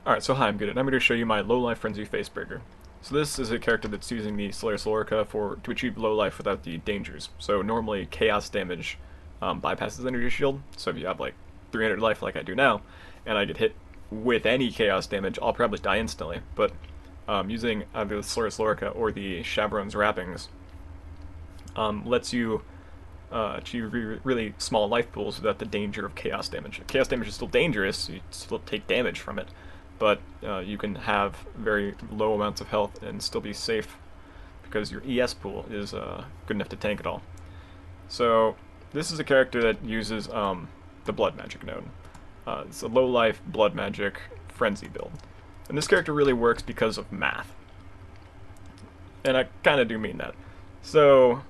Alright, so hi, I'm good, and I'm going to show you my low life frenzy Facebreaker. So this is a character that's using the Solaris lorica to achieve low life without the dangers. So normally chaos damage bypasses energy shield, so if you have like 300 life like I do now, and I get hit with any chaos damage, I'll probably die instantly. But using either the Solaris lorica or the Shav's wrappings lets you achieve really small life pools without the danger of chaos damage. Chaos damage is still dangerous, you still take damage from it, but you can have very low amounts of health and still be safe because your ES pool is good enough to tank it all. So this is a character that uses the blood magic node. It's a low life blood magic frenzy build. And this character really works because of math. And I kind of do mean that. So,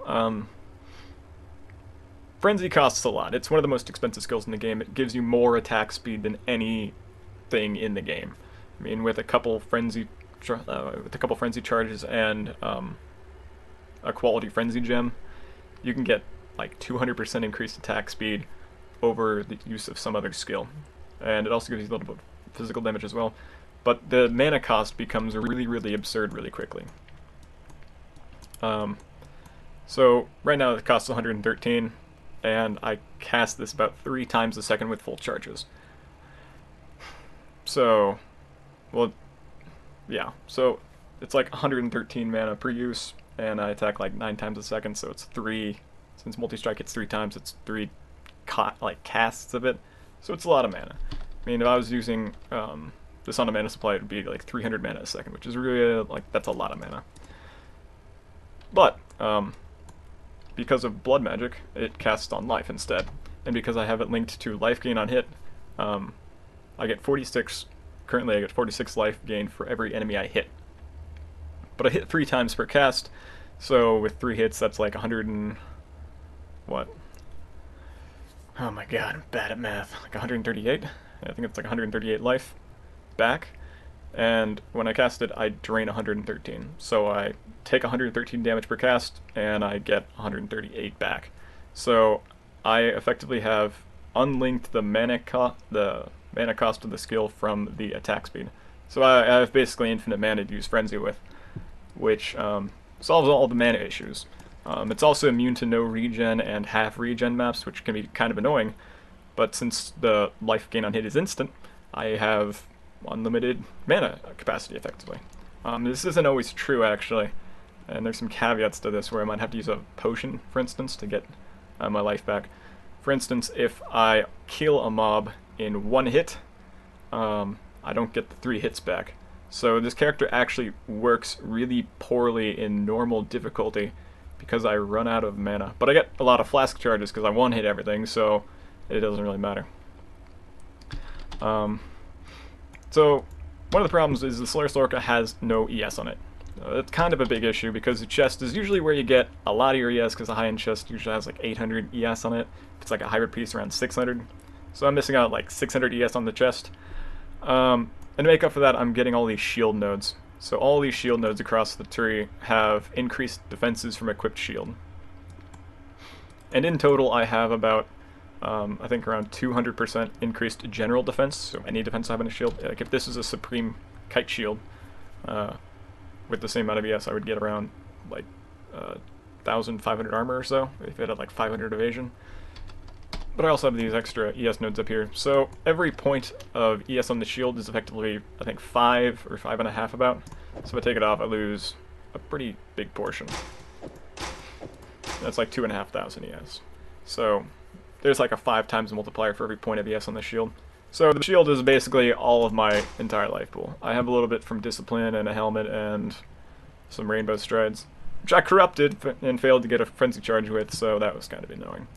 frenzy costs a lot. It's one of the most expensive skills in the game. It gives you more attack speed than anything in the game. I mean, with a couple frenzy charges and a quality frenzy gem, you can get like 200% increased attack speed over the use of some other skill. And it also gives you a little bit of physical damage as well. But the mana cost becomes really absurd really quickly. So right now it costs 113, and I cast this about 3 times a second with full charges. So, well, yeah, so it's like 113 mana per use, and I attack like 9 times a second, so it's 3, since multi-strike hits 3 times, it's 3 casts of it, so it's a lot of mana. I mean, if I was using this on a mana supply, it would be like 300 mana a second, which is really, like, that's a lot of mana. But, because of blood magic, it casts on life instead, and because I have it linked to life gain on hit, I get 46, currently I get 46 life gain for every enemy I hit. But I hit 3 times per cast, so with 3 hits that's like 100 and... what? Oh my god, I'm bad at math. Like 138? I think it's like 138 life back. And when I cast it, I drain 113. So I take 113 damage per cast, and I get 138 back. So I effectively have unlinked the mana cost of the skill from the attack speed. So I have basically infinite mana to use Frenzy with, which solves all the mana issues. It's also immune to no regen and half regen maps, which can be kind of annoying, but since the life gain on hit is instant, I have unlimited mana capacity effectively. This isn't always true actually, and there's some caveats to this where I might have to use a potion, for instance, to get my life back. For instance, if I kill a mob in 1 hit, I don't get the 3 hits back. So this character actually works really poorly in normal difficulty because I run out of mana. But I get a lot of flask charges because I one-hit everything, so it doesn't really matter. So one of the problems is the Solaris lorica has no ES on it. That's kind of a big issue because the chest is usually where you get a lot of your ES, because the high-end chest usually has like 800 ES on it. If it's like a hybrid piece, around 600. So I'm missing out like 600 ES on the chest. And to make up for that, I'm getting all these shield nodes. So all these shield nodes across the tree have increased defenses from equipped shield. And in total, I have about, I think around 200% increased general defense. So any defense I have in a shield. Like if this is a supreme kite shield, with the same amount of ES, I would get around like 1,500 armor or so, if it had like 500 evasion. But I also have these extra ES nodes up here. So every point of ES on the shield is effectively, I think, 5 or 5.5 about. So if I take it off, I lose a pretty big portion. That's like 2,500 ES. So there's like a 5 times multiplier for every point of ES on the shield. So the shield is basically all of my entire life pool. I have a little bit from Discipline and a helmet and some Rainbow Strides, which I corrupted and failed to get a Frenzy Charge with, so that was kind of annoying.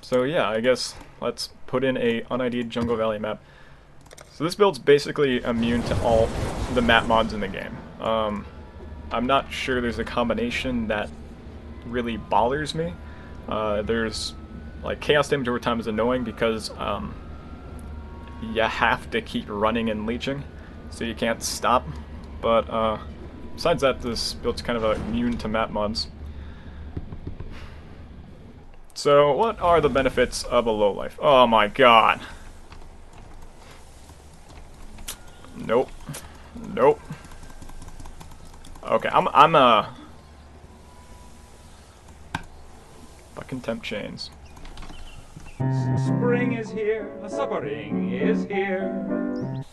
So yeah, I guess let's put in a unID'd Jungle Valley map. So this build's basically immune to all the map mods in the game. I'm not sure there's a combination that really bothers me. There's like chaos damage over time is annoying because you have to keep running and leeching, so you can't stop. But besides that, this build's kind of immune to map mods. So what are the benefits of a low life? Oh my god. Nope. Nope. Okay, I'm fucking temp chains. Spring is here, suffering is here.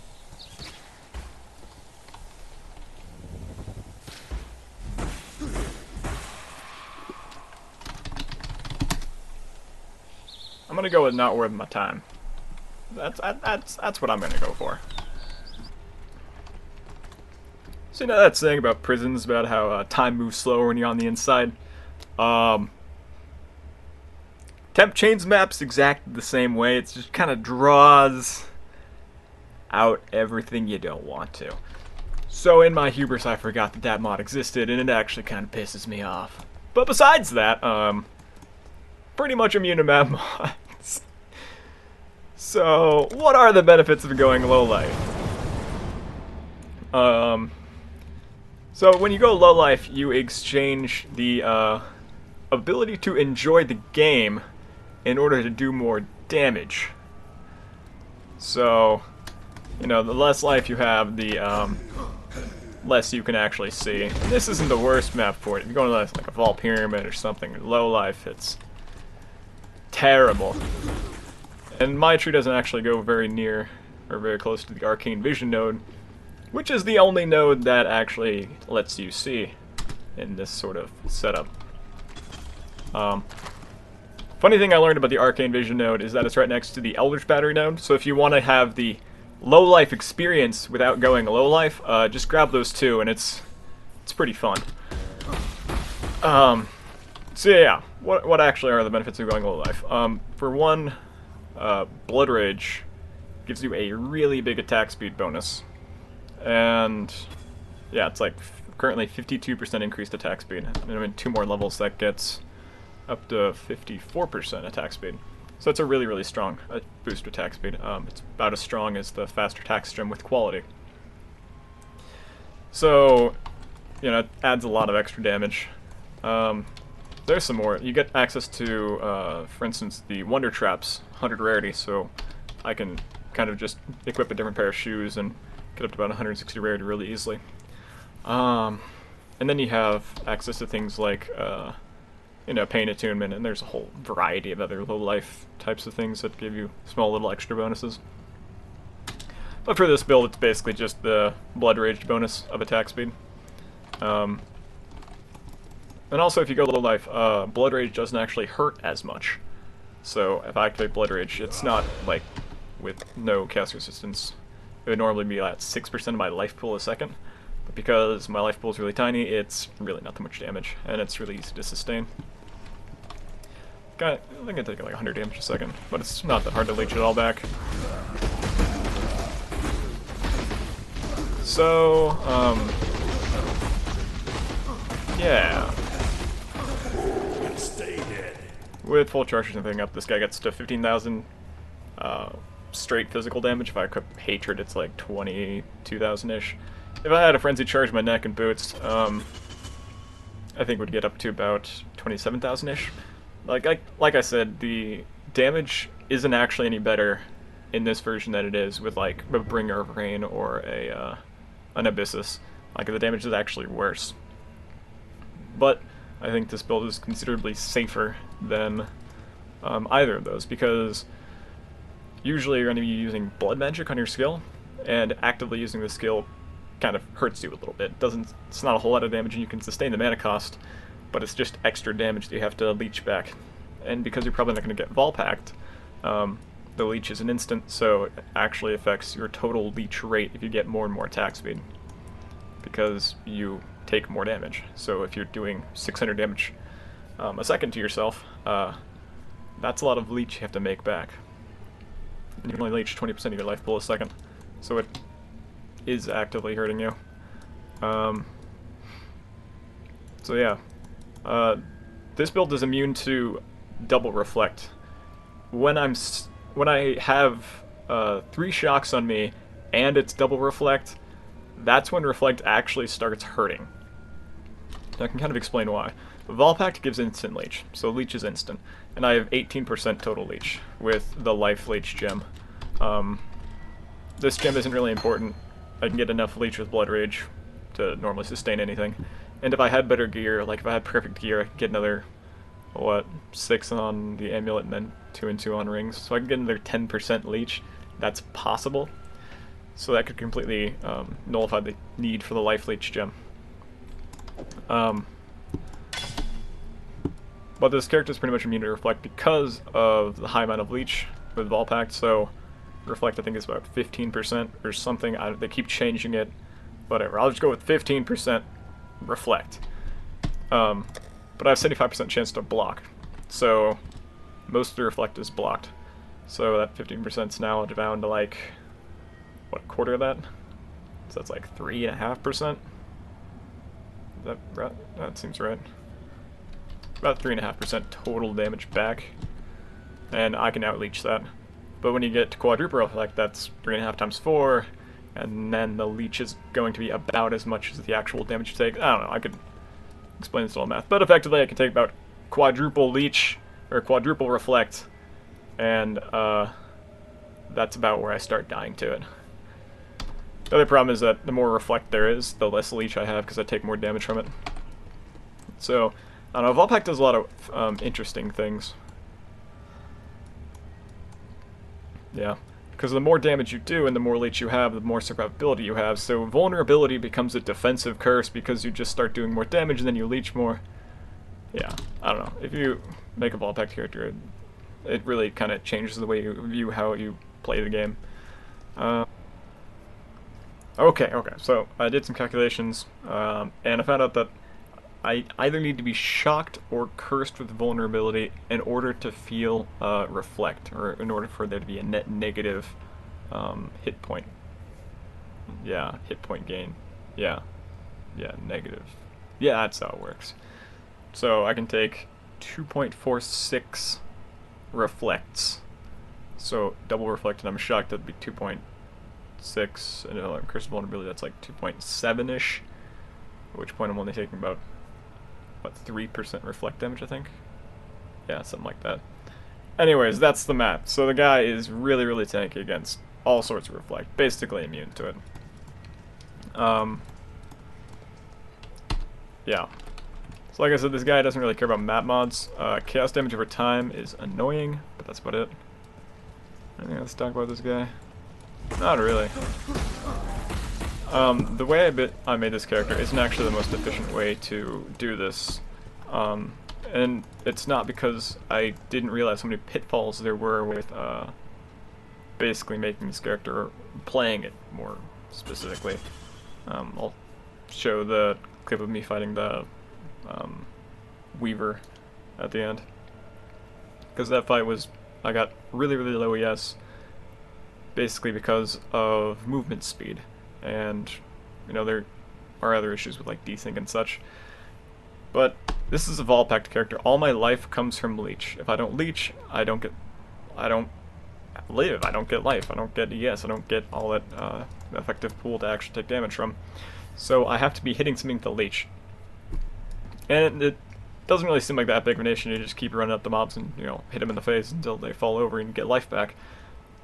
I'm gonna go with not worth my time. That's what I'm gonna go for. So you know that saying about prisons about how time moves slower when you're on the inside? Temp chains map's exactly the same way. It just kind of draws out everything you don't want to. So in my hubris, I forgot that that mod existed, and it actually kind of pisses me off. But besides that, pretty much immune to map mods. So what are the benefits of going low life? So when you go low life, you exchange the ability to enjoy the game in order to do more damage. So, you know, the less life you have, the less you can actually see. And this isn't the worst map for it. If you're going to like a vaal pyramid or something, low life, it's terrible. And my tree doesn't actually go very near or very close to the arcane vision node, which is the only node that actually lets you see in this sort of setup. Funny thing I learned about the arcane vision node is that it's right next to the eldritch battery node, so if you want to have the low life experience without going low life, just grab those two and it's pretty fun. So yeah, what actually are the benefits of going low life? For one, Blood Rage gives you a really big attack speed bonus. And yeah, it's like currently 52% increased attack speed. And in 2 more levels that gets up to 54% attack speed. So it's a really, really strong boost to attack speed. It's about as strong as the faster attack string with quality. So, you know, it adds a lot of extra damage. There's some more. You get access to, for instance, the Wonder Traps, 100 rarity, so I can kind of just equip a different pair of shoes and get up to about 160 rarity really easily. And then you have access to things like, you know, pain attunement, and there's a whole variety of other low-life types of things that give you small little extra bonuses. But for this build, it's basically just the Blood Rage bonus of attack speed. And also, if you go low life, Blood Rage doesn't actually hurt as much. So if I activate Blood Rage, it's not like with no cast resistance. It would normally be at 6% of my life pool a second. But because my life pool is really tiny, it's really not that much damage, and it's really easy to sustain. I think I take like 100 damage a second, but it's not that hard to leech it all back. So, yeah. With full charges and everything up, this guy gets to 15,000 straight physical damage. If I equip Hatred, it's like 22,000-ish. If I had a Frenzy Charge my neck and boots, I think would get up to about 27,000-ish. Like I said, the damage isn't actually any better in this version than it is with like a Bringer of Rain or a an Abyssus. Like the damage is actually worse. But I think this build is considerably safer than either of those, because usually you're going to be using Blood Magic on your skill, and actively using the skill kind of hurts you a little bit. It's not a whole lot of damage, and you can sustain the mana cost, but it's just extra damage that you have to leech back. And because you're probably not going to get Vaal Pact, the leech is an instant, so it actually affects your total leech rate if you get more and more attack speed, because you take more damage. So if you're doing 600 damage a second to yourself, that's a lot of leech you have to make back. And you can only leech 20% of your life pool a second, so it is actively hurting you. So yeah, this build is immune to double reflect. When I have 3 shocks on me and it's double reflect, that's when reflect actually starts hurting. I can kind of explain why. Vaal Pact gives instant leech, so leech is instant, and I have 18% total leech with the life leech gem. This gem isn't really important I can get enough leech with Blood Rage to normally sustain anything. And if I had better gear, like if I had perfect gear, I could get another, what, 6 on the amulet and then 2 and 2 on rings. So I can get another 10% leech. That's possible. So that could completely nullify the need for the life leech gem. But this character is pretty much immune to Reflect because of the high amount of leech with Vaal Pact. So Reflect, I think, is about 15% or something. They keep changing it. Whatever. I'll just go with 15% Reflect. But I have 75% chance to block. So most of the Reflect is blocked. So that 15% is now down to like, what, a quarter of that? So that's like 3.5%. That right? That seems right. About 3.5% total damage back. And I can out-leech that. But when you get to quadruple Reflect, that's 3.5 times 4, and then the leech is going to be about as much as the actual damage you take. I don't know, I could explain this all math. But effectively, I can take about quadruple leech, or quadruple Reflect, and that's about where I start dying to it. The other problem is that the more Reflect there is, the less leech I have, because I take more damage from it. So, I don't know, Vaal Pact does a lot of interesting things. Yeah, because the more damage you do and the more leech you have, the more survivability you have. So vulnerability becomes a defensive curse because you just start doing more damage and then you leech more. Yeah, I don't know. If you make a Vaal Pact character, it really kind of changes the way you view how you play the game. Okay, so I did some calculations, and I found out that I either need to be shocked or cursed with vulnerability in order to feel Reflect, or in order for there to be a net negative hit point. Yeah, hit point gain. Yeah, negative. Yeah, that's how it works. So I can take 2.46 Reflects. So double Reflect and I'm shocked, that'd be 2.6, and cursed vulnerability, that's like 2.7-ish, at which point I'm only taking about, what, 3% Reflect damage, I think? Yeah, something like that. Anyways, that's the math. So the guy is really, really tanky against all sorts of Reflect, basically immune to it. Yeah. So like I said, this guy doesn't really care about map mods. Chaos damage over time is annoying, but that's about it. Anything else to talk about this guy? Not really. The way I made this character isn't actually the most efficient way to do this. And it's not because I didn't realize how many pitfalls there were with basically making this character, or playing it more specifically. I'll show the clip of me fighting the Weaver at the end. Because that fight was, I got really, really low ES, basically because of movement speed. And, you know, there are other issues with, like, desync and such. But this is a Vaal Pact character. All my life comes from leech. If I don't leech, I don't live. I don't get life. I don't get ES. I don't get all that effective pool to actually take damage from. So I have to be hitting something to leech. And it doesn't really seem like that big of an issue. You just keep running up the mobs and, you know, hit them in the face until they fall over and get life back.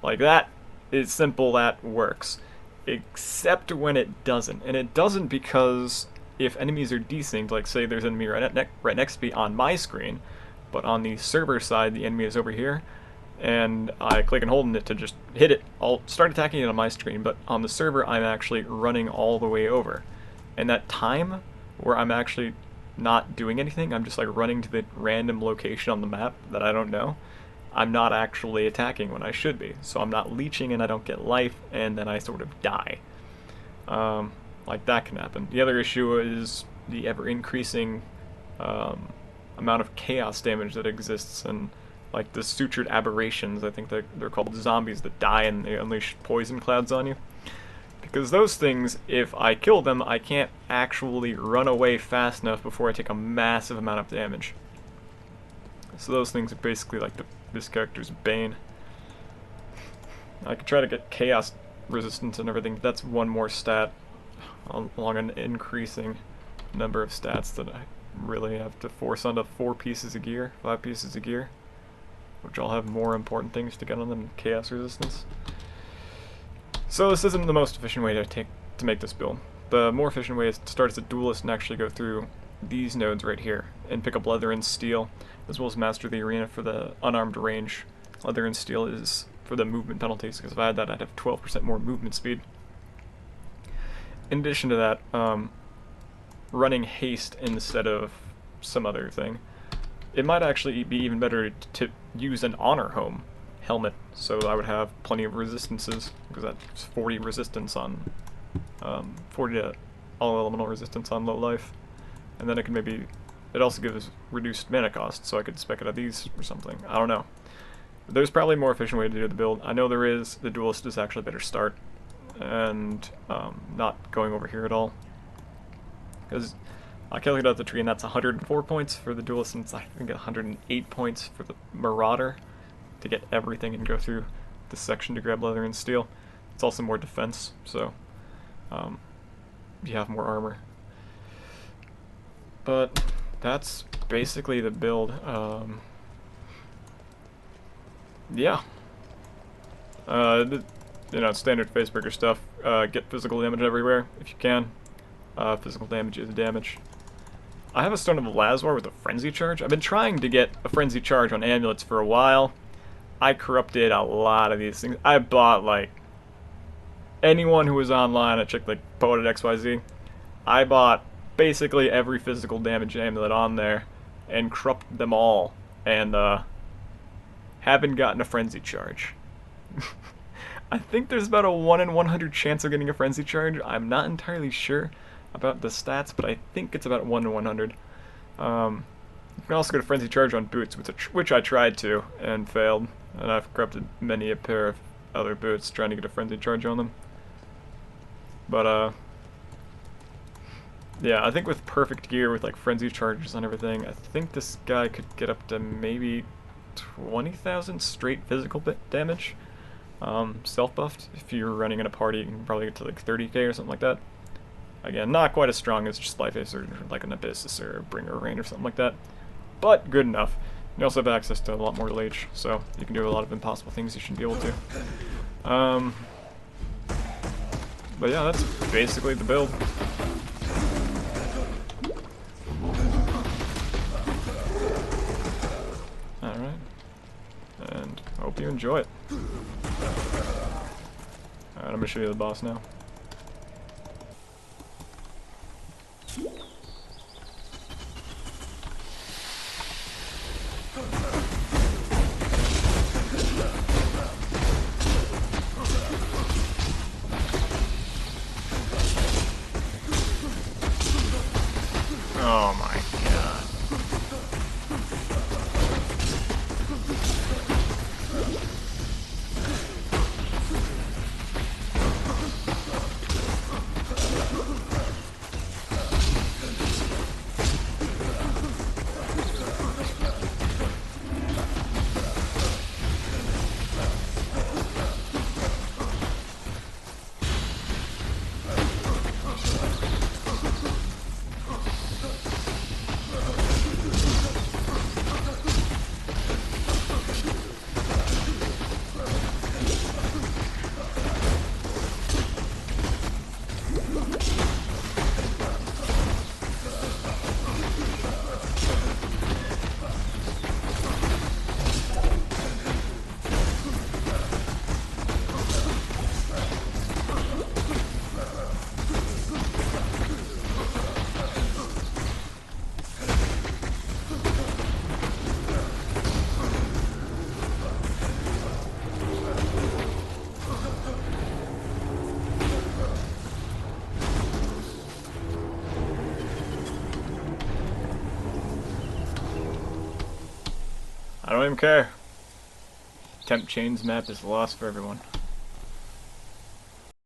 Like, that is simple. That works. Except when it doesn't. And it doesn't because if enemies are desynced, like say there's an enemy right next to me on my screen, but on the server side the enemy is over here, and I click and hold on it to just hit it, I'll start attacking it on my screen, but on the server I'm actually running all the way over. And that time where I'm actually not doing anything, I'm just like running to the random location on the map that I don't know, I'm not actually attacking when I should be. So I'm not leeching and I don't get life, and then I sort of die. Like that can happen. The other issue is the ever-increasing amount of chaos damage that exists, and like the sutured aberrations, I think they're called zombies that die and they unleash poison clouds on you. Because those things, if I kill them, I can't actually run away fast enough before I take a massive amount of damage. So those things are basically like this character's bane. I could try to get chaos resistance and everything, but that's one more stat along an increasing number of stats that I really have to force onto 4 pieces of gear, 5 pieces of gear, which all have more important things to get on them than chaos resistance. So this isn't the most efficient way to take to make this build. The more efficient way is to start as a duelist and actually go through these nodes right here and pick up leather and steel, as well as master the arena for the unarmed range. Leather and steel is for the movement penalties, because if I had that, I'd have 12% more movement speed. In addition to that, running haste instead of some other thing, it might actually be even better to use an honor home helmet, so I would have plenty of resistances, because that's 40 resistance on 40 to all elemental resistance on low life, and then it can maybe, it also gives reduced mana cost, so I could spec it at these or something. I don't know. There's probably a more efficient way to do the build. I know there is. The duelist is actually a better start, and not going over here at all, because I calculated out the tree and that's 104 points for the duelist, and it's I think 108 points for the marauder to get everything and go through this section to grab leather and steel. It's also more defense, so you have more armor. But that's basically the build. Yeah. You know, standard Facebreaker stuff. Get physical damage everywhere if you can. Physical damage is damage. I have a Stone of Lazar with a Frenzy Charge. I've been trying to get a Frenzy Charge on amulets for a while. I corrupted a lot of these things. I bought, like, anyone who was online, I checked, like, Poet at XYZ. I bought basically every physical damage amulet on there and corrupted them all. And, haven't gotten a Frenzy Charge. I think there's about a 1 in 100 chance of getting a Frenzy Charge. I'm not entirely sure about the stats, but I think it's about 1 in 100. You can also get a Frenzy Charge on boots, which I tried to and failed, and I've corrupted many a pair of other boots trying to get a Frenzy Charge on them. But yeah, I think with perfect gear, with like Frenzy Charges on everything, I think this guy could get up to maybe 20,000 straight physical damage. Self-buffed. If you're running in a party, you can probably get to like 30k or something like that. Again, not quite as strong as just Life Ace or like an Abyssus or Bringer of Rain or something like that, but good enough. You also have access to a lot more Lage, so you can do a lot of impossible things you shouldn't be able to. But yeah, that's basically the build. Alright. And I hope you enjoy it. Alright, I'm gonna show you the boss now. Oh my god. I don't even care. Temp Chains map is lost for everyone.